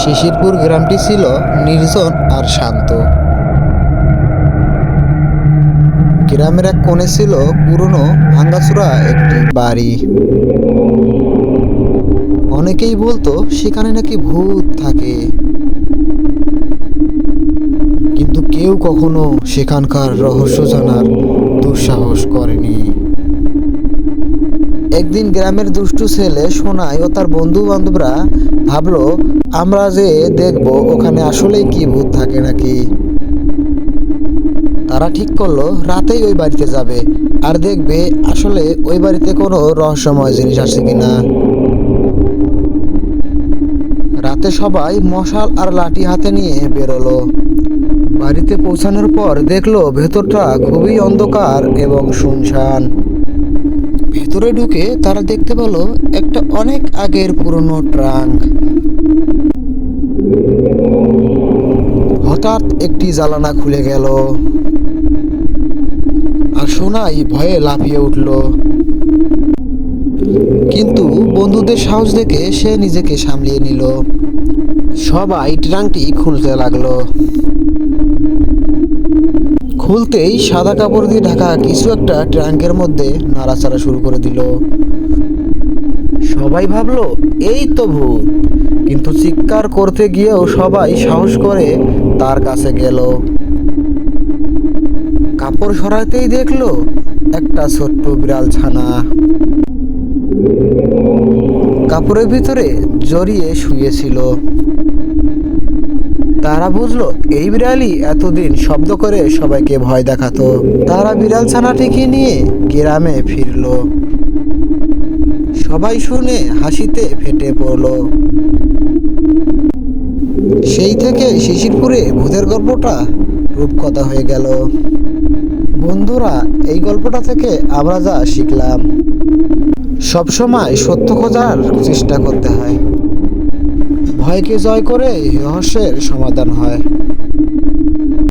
শিশিরপুর গ্রামটি ছিল নির্জন আর শান্ত। গ্রামের এক কোণে ছিল পুরনো ভাঙাচোরা একটি বাড়ি। অনেকেই বলতো সেখানে নাকি ভূত থাকে, কিন্তু কেউ কখনো সেখানকার রহস্য জানার দুঃসাহস করেনি। একদিন গ্রামের দুষ্টু ছেলে সোনাই ও তার বন্ধু বান্ধবরা ভাবলো, আমরা যে দেখবো ওখানে আসলেই কি ভূত থাকে নাকি। তারা ঠিক করলো রাতেই ওই বাড়িতে যাবে আর দেখবে আসলে ওই বাড়িতে কোনো রহস্যময় জিনিস আছে কিনা। রাতে সবাই মশাল আর লাঠি হাতে নিয়ে বেরোলো। বাড়িতে পৌঁছানোর পর দেখলো ভেতরটা খুবই অন্ধকার এবং শুনশান। ভেতরে ঢুকে তারা দেখতে পেলো একটা অনেক আগের পুরনো ট্রাঙ্ক। হঠাৎ একটি জানালা খুলে গেল আর সোনাই ভয়ে লাফিয়ে উঠল, কিন্তু বন্ধুদের সাহস দেখে সে নিজেকে সামলিয়ে নিল। সবাই ট্রাঙ্কটি খুলতে লাগলো। খুলতেই সাদা কাপড় দিয়ে ঢাকা কিছু একটা ট্রাঙ্কের মধ্যে নাড়াচাড়া শুরু করে দিল। সবাই ভাবলো এই তো ভূত, কিন্তু চিৎকার করতে গিয়েও সবাই সাহস করে তার কাছে গেল। কাপড় সরাতেই দেখলো একটা ছোট্ট বিড়াল ছানা কাপড়ের ভিতরে জড়িয়ে শুয়েছিল। তারা বুঝলো এই বিড়ালই এতদিন শব্দ করে সবাইকে ভয় দেখাতো। তারা বিড়াল ছানাটিকে নিয়ে গ্রামে ফিরলো। সবাই শুনে হাসিতে ফেটে পড়লো। সেই থেকে শিশিরপুরে ভূতের গল্পটা রূপকথা হয়ে গেল। বন্ধুরা, এই গল্পটা থেকে আমরা যা শিখলাম, সবসময় সত্য খোঁজার চেষ্টা করতে হয়। ভয়কে জয় করে রহস্যের সমাধান হয়।